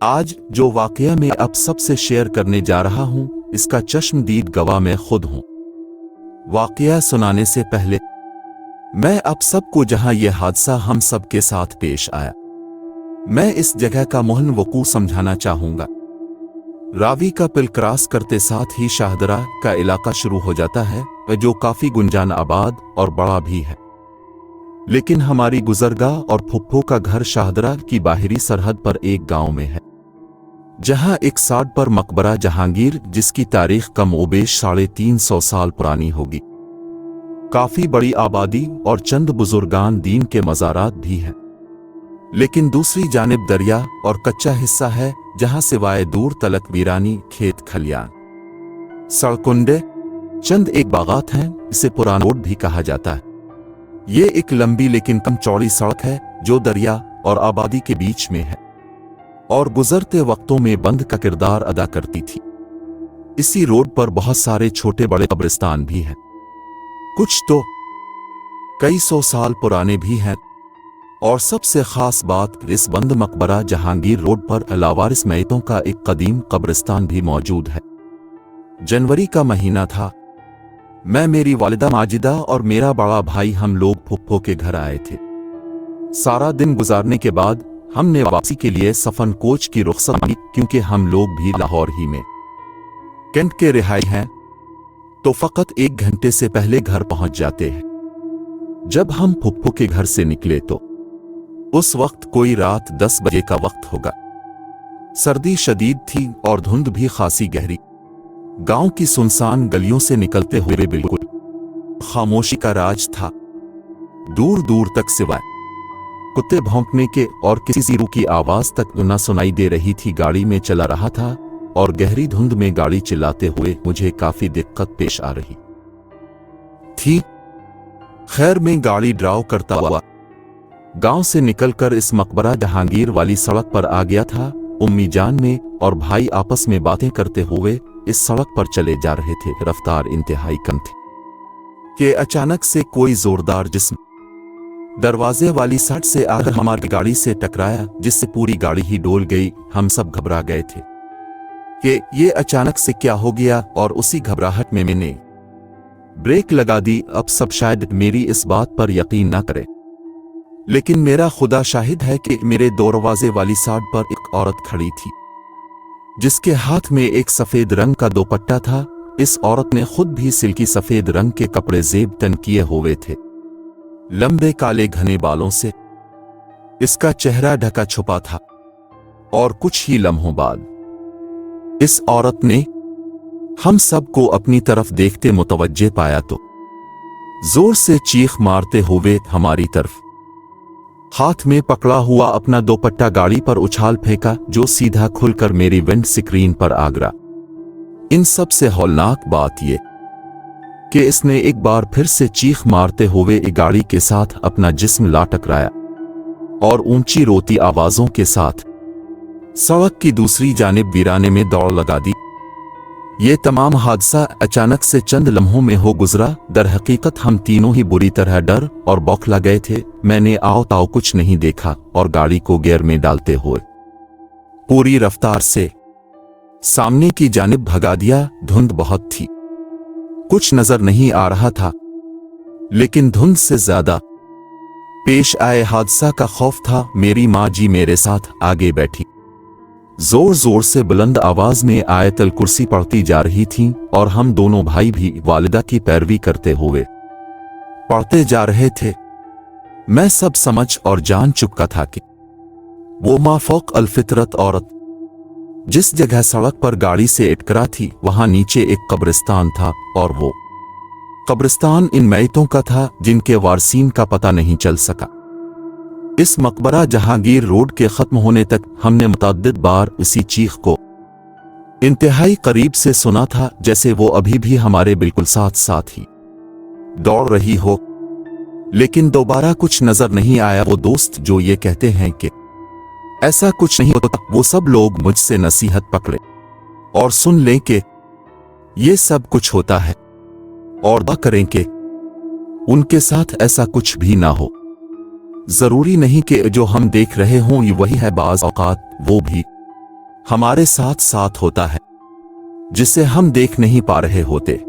आज जो वाकया मैं अब सबसे शेयर करने जा रहा हूं, इसका चश्मदीद गवाह मैं खुद हूं। वाकया सुनाने से पहले मैं अब सबको जहां यह हादसा हम सब के साथ पेश आया, मैं इस जगह का मुहन वकू समझाना चाहूंगा। रावी का पिल क्रॉस करते साथ ही शाहदरा का इलाका शुरू हो जाता है, जो काफी गुंजान आबाद और बड़ा भी है। लेकिन हमारी गुजरगाह और फुप्पो का घर शाहदरा की बाहरी सरहद पर एक गांव में है, जहां एक साड पर मकबरा जहांगीर, जिसकी तारीख कम-ओ-बेश 350 साल पुरानी होगी, काफी बड़ी आबादी और चंद बुजुर्गान दीन के मज़ारात भी हैं। लेकिन दूसरी जानिब दरिया और कच्चा हिस्सा है, जहां सिवाय दूर तलक वीरानी, खेत खलियान, सड़कुंडे, चंद एक बागात हैं। इसे पुराना रोड भी कहा जाता है। ये एक लंबी लेकिन कम चौड़ी सड़क है जो दरिया और आबादी के बीच में है और गुजरते वक्तों में बंद का किरदार अदा करती थी। इसी रोड पर बहुत सारे छोटे बड़े कब्रिस्तान भी हैं, कुछ तो कई सौ साल पुराने भी हैं। और सबसे खास बात, इस बंद मकबरा जहांगीर रोड पर लावारिस मैयतों का एक कदीम कब्रिस्तान भी मौजूद है। जनवरी का महीना था। मैं, मेरी वालिदा माजिदा और मेरा बड़ा भाई हम लोग फुप्पो के घर आए थे। सारा दिन गुजारने के बाद हमने वापसी के लिए सफन कोच की रुख्सत की, क्योंकि हम लोग भी लाहौर ही में कैंट के रिहाई हैं, तो फकत 1 घंटे से पहले घर पहुंच जाते हैं। जब हम फुप्पो के घर से निकले तो उस वक्त कोई रात 10 बजे का वक्त होगा। सर्दी शदीद थी और धुंध भी खासी गहरी। गांव की सुनसान गलियों से निकलते हुए बिल्कुल खामोशी का राज था। दूर दूर तक सिवाय कुत्ते भौंकने के और किसी जीरू की आवाज तक न सुनाई दे रही थी। गाड़ी में चला रहा था और गहरी धुंध में गाड़ी चलाते हुए मुझे काफी दिक्कत पेश आ रही थी। खैर, मैं गाड़ी ड्राइव करता हुआ गांव से निकलकर इस मकबरा जहांगीर वाली सड़क पर आ गया था। उम्मी जान में और भाई आपस में बातें करते हुए इस सड़क पर चले जा रहे थे। रफ्तार इंतहाई कम थी कि अचानक से कोई जोरदार जिस्म दरवाजे वाली साइड से आकर हमारी गाड़ी से टकराया, जिससे पूरी गाड़ी ही डोल गई। हम सब घबरा गए थे कि ये अचानक से क्या हो गया, और उसी घबराहट में मैंने ब्रेक लगा दी। अब सब शायद मेरी इस बात पर यकीन ना करें, लेकिन मेरा खुदा शाहिद है कि मेरे दरवाजे वाली साइड पर एक औरत खड़ी थी, जिसके हाथ में एक सफेद रंग का दुपट्टा था। इस औरत ने खुद भी सिल्की सफेद रंग के कपड़े जेब तन किए हुए थे, लंबे काले घने बालों से इसका चेहरा ढका छुपा था। और कुछ ही लम्हों बाद इस औरत ने हम सबको अपनी तरफ देखते मुतवज्जे पाया तो जोर से चीख मारते हुए हमारी तरफ हाथ में पकड़ा हुआ अपना दुपट्टा गाड़ी पर उछाल फेंका, जो सीधा खुलकर मेरी विंड स्क्रीन पर आ गिरा। इन सब से हौलनाक बात यह कि इसने एक बार फिर से चीख मारते हुए गाड़ी के साथ अपना जिस्म ला टकराया और ऊंची रोती आवाजों के साथ सड़क की दूसरी जानिब वीराने में दौड़ लगा दी। ये तमाम हादसा अचानक से चंद लम्हों में हो गुजरा। दर हकीकत हम तीनों ही बुरी तरह डर और बौखला गए थे। मैंने आओ ताओ कुछ नहीं देखा और गाड़ी को गियर में डालते हुए पूरी रफ्तार से सामने की जानिब भगा दिया। धुंध बहुत थी, कुछ नजर नहीं आ रहा था, लेकिन धुंध से ज्यादा पेश आए हादसा का खौफ था। मेरी माँ जी मेरे साथ आगे बैठी जोर जोर से बुलंद आवाज में आयतल कुर्सी पढ़ती जा रही थीं, और हम दोनों भाई भी वालिदा की पैरवी करते हुए पढ़ते जा रहे थे। मैं सब समझ और जान चुका था कि वो माफौक अलफितरत औरत जिस जगह सड़क पर गाड़ी से टकरा थी, वहां नीचे एक कब्रिस्तान था, और वो कब्रिस्तान इन मैयतों का था जिनके वारसीन का पता नहीं चल सका। इस मकबरा जहांगीर रोड के खत्म होने तक हमने मुतअद्दिद बार इसी चीख को इंतहाई करीब से सुना था, जैसे वो अभी भी हमारे बिल्कुल साथ साथ ही दौड़ रही हो। लेकिन दोबारा कुछ नजर नहीं आया। वो दोस्त जो ये कहते हैं कि ऐसा कुछ नहीं होता, वो सब लोग मुझसे नसीहत पकड़े और सुन लें कि ये सब कुछ होता है, और दुआ करें कि उनके साथ ऐसा कुछ भी ना हो। जरूरी नहीं कि जो हम देख रहे हों ये वही है, बाज़ औक़ात वो भी हमारे साथ साथ होता है जिसे हम देख नहीं पा रहे होते।